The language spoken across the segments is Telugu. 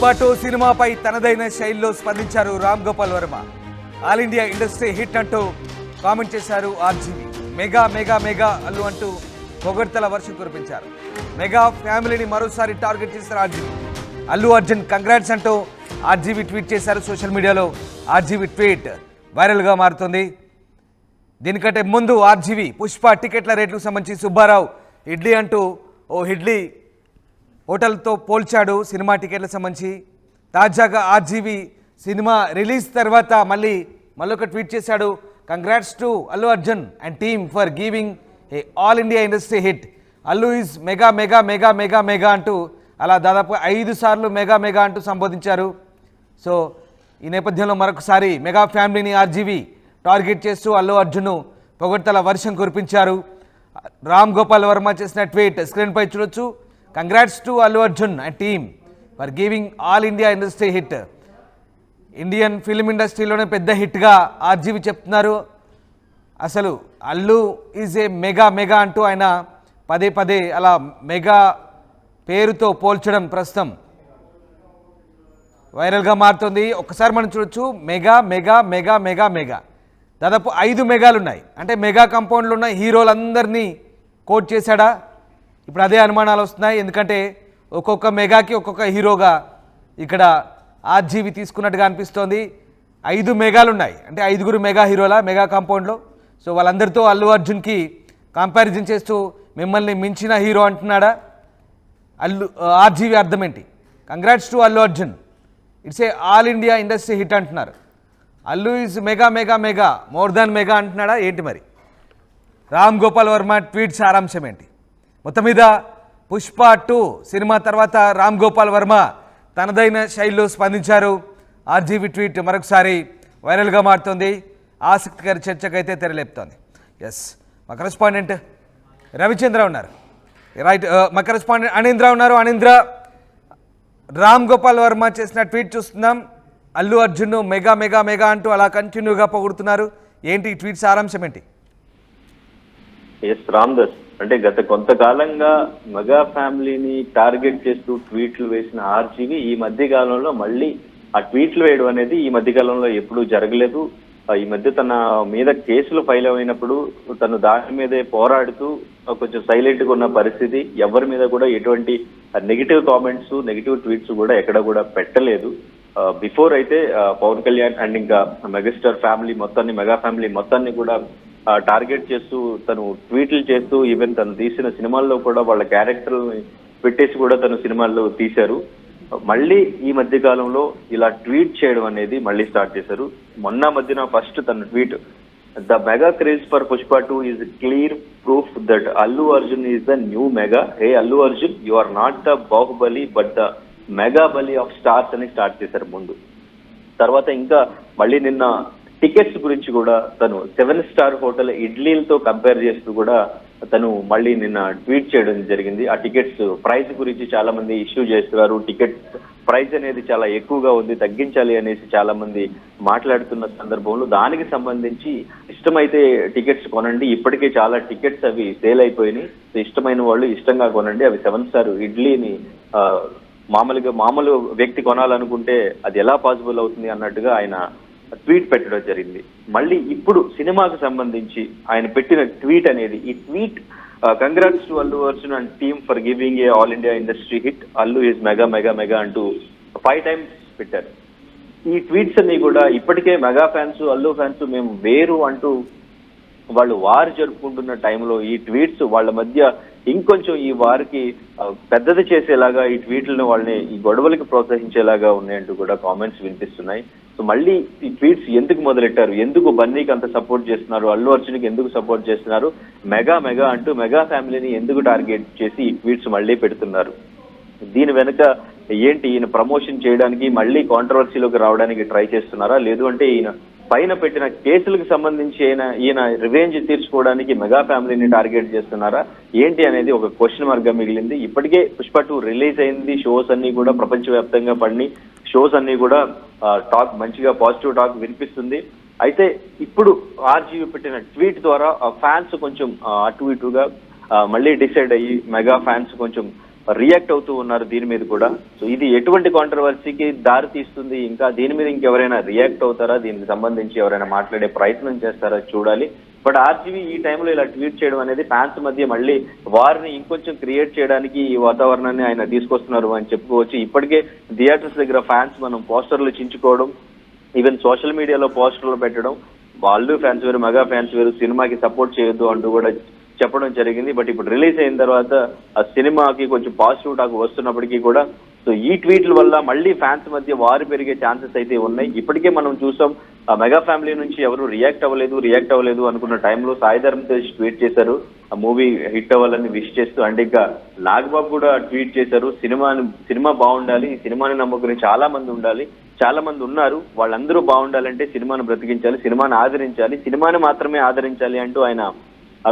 పుష్ప 2 సినిమాపై తనదైన శైలిలో స్పందించారు Ram Gopal Varma. All India industry hit అంటూ కామెంట్ చేశారు RGV. Mega mega mega Allu అంటూ పొగడ్తల వర్షం కురిపించారు. మెగా ఫ్యామిలీని మరోసారి టార్గెట్ చేశారు ఆర్జీవి. అల్లు అర్జున్ కంగ్రాట్స్ అంటూ ఆర్జీవి ట్వీట్ చేశారు. సోషల్ మీడియాలో ఆర్జీవి ట్వీట్ వైరల్గా మారుతుంది. దీనికంటే ముందు ఆర్జీవి పుష్ప టికెట్ల రేట్లకు సంబంధించి సుబ్బారావు ఇడ్లీ అంటూ ఓ ఇడ్లీ హోటల్తో పోల్చాడు సినిమా టికెట్లకు సంబంధించి. తాజాగా ఆర్జీవి సినిమా రిలీజ్ తర్వాత మళ్ళొక ట్వీట్ చేశాడు. Congrats to Allu Arjun and team for giving a all India industry hit. Allu is mega mega mega mega mega అంటూ అలా దాదాపు 5 సార్లు మెగా మెగా అంటూ సంబోధించారు. సో ఈ నేపథ్యంలో మరొకసారి మెగా ఫ్యామిలీని ఆర్జీవి టార్గెట్ చేస్తూ అల్లు అర్జున్ పొగడ్తల వర్షం కురిపించారు. రామ్ గోపాల్ వర్మ చేసిన ట్వీట్ స్క్రీన్పై చూడొచ్చు. Congrats to Allu Arjun and team for giving all India industry hit. Indian film ఇండస్ట్రీలోనే పెద్ద హిట్గా ఆర్జీవి చెప్తున్నారు. అసలు Allu is a mega mega అంటూ ఆయన పదే పదే అలా మెగా పేరుతో పోల్చడం ప్రస్తుతం వైరల్గా మారుతుంది. ఒక్కసారి మనం చూడొచ్చు. Mega mega mega mega mega దాదాపు 5 మెగాలు ఉన్నాయి. అంటే మెగా కాంపౌండ్లో ఉన్న హీరోలందరినీ కోట్ చేశాడా? ఇప్పుడు అదే అనుమానాలు వస్తున్నాయి. ఎందుకంటే ఒక్కొక్క మెగాకి ఒక్కొక్క హీరోగా ఇక్కడ ఆర్జీవి తీసుకున్నట్టుగా అనిపిస్తోంది. 5 మెగాలు ఉన్నాయి. అంటే 5గురు మెగా హీరోల మెగా కాంపౌండ్లో. సో వాళ్ళందరితో అల్లు అర్జున్కి కంపారిజన్ చేస్తూ మిమ్మల్ని మించిన హీరో అంటున్నాడా ఆర్జీవి? అర్థం ఏంటి? Congrats to Allu Arjun, it's a all India industry hit అంటున్నారు. Allu is mega mega mega more than mega అంటున్నాడా ఏంటి? మరి రామ్ గోపాల్ వర్మ ట్వీట్ సారాంశం ఏంటి? మొత్తం మీద పుష్ప 2 సినిమా తర్వాత రామ్ గోపాల్ వర్మ తనదైన శైలిలో స్పందించారు. ఆర్జీవి ట్వీట్ మరొకసారి వైరల్గా మారుతోంది. ఆసక్తికర చర్చకైతే తెరలేపుతోంది. ఎస్, మా కరెస్పాండెంట్ రవిచంద్ర ఉన్నారు. రైట్, మా కరెస్పాండెంట్ అనింద్ర ఉన్నారు. అనింద్ర, రామ్ గోపాల్ వర్మ చేసిన ట్వీట్ చూస్తున్నాం. Allu Arjun mega mega mega అంటూ అలా కంటిన్యూగా పొగుడుతున్నారు. ఏంటి ఈ ట్వీట్ సారాంశం ఏంటి? ఎస్ రామ్దాస్, అంటే గత కొంతకాలంగా మెగా ఫ్యామిలీని టార్గెట్ చేస్తూ ట్వీట్లు వేసిన ఆర్జీవి ఈ మధ్య కాలంలో మళ్ళీ ఆ ట్వీట్లు వేయడం అనేది ఈ మధ్య కాలంలో ఎప్పుడూ జరగలేదు. ఈ మధ్య తన మీద కేసులు ఫైల్ అయినప్పుడు తను దాని మీదే పోరాడుతూ కొంచెం సైలెంట్ గా ఉన్న పరిస్థితి. ఎవరి మీద కూడా ఎటువంటి నెగిటివ్ కామెంట్స్, నెగిటివ్ ట్వీట్స్ కూడా ఎక్కడ కూడా పెట్టలేదు. బిఫోర్ అయితే పవన్ కళ్యాణ్ అండ్ ఇంకా మెగాస్టార్ ఫ్యామిలీ మొత్తాన్ని, మెగా ఫ్యామిలీ మొత్తాన్ని కూడా టార్గెట్ చేస్తూ తను ట్వీట్లు చేస్తూ ఈవెన్ తను తీసిన సినిమాల్లో కూడా వాళ్ళ క్యారెక్టర్ని పెట్టేసి కూడా తను సినిమాల్లో తీశారు. మళ్ళీ ఈ మధ్య కాలంలో ఇలా ట్వీట్ చేయడం అనేది మళ్ళీ స్టార్ట్ చేశారు. మొన్న మధ్యన ఫస్ట్ తన tweet, the mega craze for Pushpa 2 is clear proof that Allu Arjun is the new mega. Hey Allu Arjun, you are not the Baahubali but the mega bali of stars అని స్టార్ట్ చేశారు ముందు. తర్వాత ఇంకా మళ్ళీ నిన్న టికెట్స్ గురించి కూడా తను 7 స్టార్ హోటల్ ఇడ్లీలతో కంపేర్ చేస్తూ కూడా తను మళ్ళీ నిన్న ట్వీట్ చేయడం జరిగింది. ఆ టికెట్స్ ప్రైస్ గురించి చాలా మంది ఇష్యూ చేస్తున్నారు. టికెట్ ప్రైస్ అనేది చాలా ఎక్కువగా ఉంది, తగ్గించాలి అనేసి చాలా మంది మాట్లాడుతున్న సందర్భంలో దానికి సంబంధించి ఇష్టమైతే టికెట్స్ కొనండి, ఇప్పటికే చాలా టికెట్స్ అవి సేల్ అయిపోయినాయి, ఇష్టమైన వాళ్ళు ఇష్టంగా కొనండి, అవి 7 స్టార్ ఇడ్లీని మామూలు వ్యక్తి కొనాలనుకుంటే అది ఎలా పాసిబుల్ అవుతుంది అన్నట్టుగా ఆయన ట్వీట్ పెట్టడం జరిగింది. మళ్ళీ ఇప్పుడు సినిమాకు సంబంధించి ఆయన పెట్టిన ట్వీట్ అనేది, ఈ tweet congrats to Allu Arjun and team for giving a all India industry hit, Allu is mega mega mega అంటూ 5 times పెట్టారు. ఈ ట్వీట్స్ అన్ని కూడా ఇప్పటికే మెగా ఫ్యాన్స్, అల్లు ఫ్యాన్స్ మేము వేరు అంటూ వాళ్ళు వారు జరుపుకుంటున్న టైంలో ఈ ట్వీట్స్ వాళ్ళ మధ్య ఇంకొంచెం ఈ వారికి పెద్దది చేసేలాగా, ఈ ట్వీట్లను వాళ్ళని ఈ గొడవలకి ప్రోత్సహించేలాగా ఉన్నాయంటూ కూడా కామెంట్స్ వినిపిస్తున్నాయి. సో మళ్ళీ ఈ ట్వీట్స్ ఎందుకు మొదలెట్టారు, ఎందుకు బన్నీకి అంత సపోర్ట్ చేస్తున్నారు, అల్లు అర్జున్కి ఎందుకు సపోర్ట్ చేస్తున్నారు, మెగా మెగా అంటూ మెగా ఫ్యామిలీని ఎందుకు టార్గెట్ చేసి ఈ ట్వీట్స్ మళ్ళీ పెడుతున్నారు? దీని వెనుక ఏంటి? ఈయన ప్రమోషన్ చేయడానికి మళ్ళీ కాంట్రవర్సీలోకి రావడానికి ట్రై చేస్తున్నారా, లేదు అంటే ఈయన పైన పెట్టిన కేసులకు సంబంధించి ఈయన రివెంజ్ తీర్చుకోవడానికి మెగా ఫ్యామిలీని టార్గెట్ చేస్తున్నారా ఏంటి అనేది ఒక క్వశ్చన్ మార్క్ గా మిగిలింది. ఇప్పటికే పుష్ప 2 రిలీజ్ అయింది, షోస్ అన్ని కూడా ప్రపంచవ్యాప్తంగా పడి షోస్ అన్ని కూడా టాక్ మంచిగా పాజిటివ్ టాక్ వినిపిస్తుంది. అయితే ఇప్పుడు ఆర్జీవి పెట్టిన ట్వీట్ ద్వారా ఫ్యాన్స్ కొంచెం అటు ఇటుగా మళ్ళీ డిసైడ్ అయ్యి మెగా ఫ్యాన్స్ కొంచెం రియాక్ట్ అవుతూ ఉన్నారు దీని మీద కూడా. సో ఇది ఎటువంటి కాంట్రవర్సీకి దారి తీస్తుంది, ఇంకా దీని మీద ఇంకెవరైనా రియాక్ట్ అవుతారా, దీనికి సంబంధించి ఎవరైనా మాట్లాడే ప్రయత్నం చేస్తారా చూడాలి. బట్ ఆర్జీవి ఈ టైంలో ఇలా ట్వీట్ చేయడం అనేది ఫ్యాన్స్ మధ్య మళ్ళీ వారిని ఇంకొంచెం క్రియేట్ చేయడానికి ఈ వాతావరణాన్ని ఆయన తీసుకొస్తున్నారు అని చెప్పుకోవచ్చు. ఇప్పటికే థియేటర్స్ దగ్గర ఫ్యాన్స్ మనం పోస్టర్లు చించుకోవడం, ఈవెన్ సోషల్ మీడియాలో పోస్టర్లు పెట్టడం, వాళ్ళు ఫ్యాన్స్ వేరు మెగా ఫ్యాన్స్ వేరు, సినిమాకి సపోర్ట్ చేయొద్దు అంటూ కూడా చెప్పడం జరిగింది. బట్ ఇప్పుడు రిలీజ్ అయిన తర్వాత ఆ సినిమాకి కొంచెం పాజిటివ్ టాక్ వస్తున్నప్పటికీ కూడా సో ఈ ట్వీట్ల వల్ల మళ్ళీ ఫ్యాన్స్ మధ్య వారు పెరిగే ఛాన్సెస్ అయితే ఉన్నాయి. ఇప్పటికే మనం చూసాం ఆ మెగా ఫ్యామిలీ నుంచి ఎవరు రియాక్ట్ అవ్వలేదు అనుకున్న టైంలో సాయి ధరమ్ తేజ్ ట్వీట్ చేశారు ఆ మూవీ హిట్ అవ్వాలని విష్ చేస్తూ. అంటే ఇంకా నాగబాబు కూడా ట్వీట్ చేశారు, సినిమా బాగుండాలి, ఈ సినిమాని నమ్ముకుని చాలా మంది ఉండాలి, చాలా మంది ఉన్నారు, వాళ్ళందరూ బాగుండాలంటే సినిమాను బ్రతికించాలి, సినిమాను ఆదరించాలి, సినిమాని మాత్రమే ఆదరించాలి అంటూ ఆయన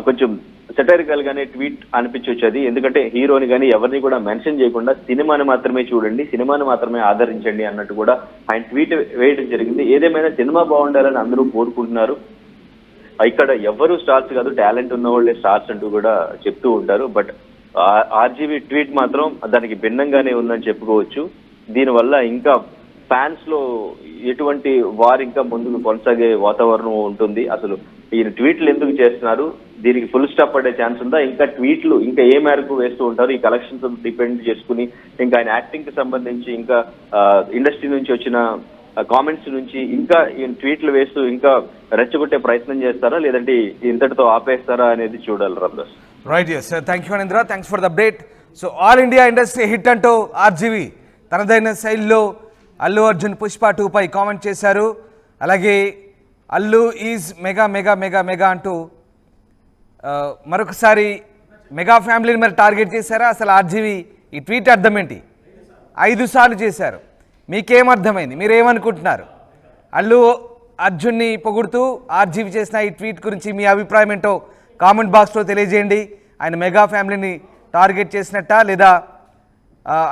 కొంచెం సెటరికల్ గానే ట్వీట్ అనిపించవచ్చు అది. ఎందుకంటే హీరోని కానీ ఎవరిని కూడా మెన్షన్ చేయకుండా సినిమాని మాత్రమే చూడండి, సినిమాని మాత్రమే ఆదరించండి అన్నట్టు కూడా ఆయన ట్వీట్ వేయడం జరిగింది. ఏదేమైనా సినిమా బాగుండాలని అందరూ కోరుకుంటున్నారు. ఇక్కడ ఎవరు స్టార్స్ కాదు, టాలెంట్ ఉన్న వాళ్ళే స్టార్స్ అంటూ కూడా చెప్తూ ఉంటారు. బట్ ఆర్జీవి ట్వీట్ మాత్రం దానికి భిన్నంగానే ఉందని చెప్పుకోవచ్చు. దీనివల్ల ఇంకా ఫ్యాన్స్ లో ఎటువంటి వారు ఇంకా ముందుకు కొనసాగే వాతావరణం ఉంటుంది. అసలు ఈయన ట్వీట్లు ఎందుకు చేస్తున్నారు, దీనికి ఫుల్ స్టాప్ పడే ఛాన్స్ ఉందా, ఇంకా ట్వీట్లు ఇంకా ఏ మేరకు వేస్తూ ఉంటారు, ఈ కలెక్షన్స్ డిపెండ్ చేసుకుని ఇంకా ఆయన యాక్టింగ్ కి సంబంధించి ఇంకా ఇండస్ట్రీ నుంచి వచ్చిన కామెంట్స్ నుంచి ఇంకా ఈయన ట్వీట్లు వేస్తూ ఇంకా రెచ్చగొట్టే ప్రయత్నం చేస్తారా, లేదంటే ఇంతటితో ఆపేస్తారా అనేది చూడాలి. Ramdas. Right, yes, thank you Anindra, thanks for the update. So all India industry hit అంటూ ఆర్జీవి తనదైన శైలిలో అల్లు అర్జున్ పుష్ప 2పై కామెంట్ చేశారు. అలాగే Allu is mega mega mega mega అంటూ మరొకసారి మెగా ఫ్యామిలీని మరి టార్గెట్ చేశారా? అసలు ఆర్జీవి ఈ ట్వీట్ అర్థం ఏంటి? 5 సార్లు చేశారు. మీకేమర్థమైంది? మీరేమనుకుంటున్నారు? అల్లు అర్జున్ని పొగుడుతూ ఆర్జీవి చేసిన ఈ ట్వీట్ గురించి మీ అభిప్రాయం ఏంటో కామెంట్ బాక్స్లో తెలియజేయండి. ఆయన మెగా ఫ్యామిలీని టార్గెట్ చేసినట్ట, లేదా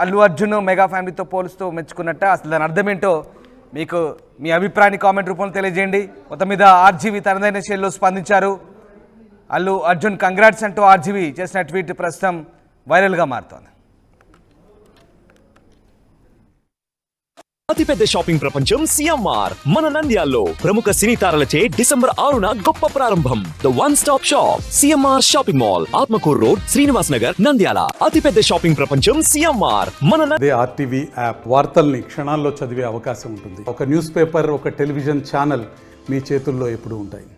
అల్లు అర్జున్ మెగా ఫ్యామిలీతో పోలుస్తూ మెచ్చుకున్నట్ట? అసలు దాని అర్థం ఏంటో మీకు మీ అభిప్రాయాన్ని కామెంట్ రూపంలో తెలియజేయండి. మొత్తం మీద ఆర్జీవి తనదైన శైలిలో స్పందించారు. అల్లు అర్జున్ కంగ్రాట్స్ అంటూ ఆర్జీవి చేసిన ట్వీట్ ప్రస్తుతం వైరల్గా మారుతోంది. అతిపెద్ద షాపింగ్ ప్రపంచం సిఎంఆర్ మన నంద్యాల్లో ప్రముఖ సినీ తారలచే డిసెంబర్ 6న గొప్ప ప్రారంభం. The one stop shop CMR shopping mall, Atmakur road, Srinivas Nagar, Nandyal. అతిపెద్ద షాపింగ్ ప్రపంచం సిఎంఆర్ మన ఆర్టీవీ యాప్ వార్తల్ని క్షణాల్లో చదివే అవకాశం ఉంటుంది. ఒక న్యూస్ పేపర్, ఒక టెలివిజన్ ఛానల్ మీ చేతుల్లో ఎప్పుడూ ఉంటాయి.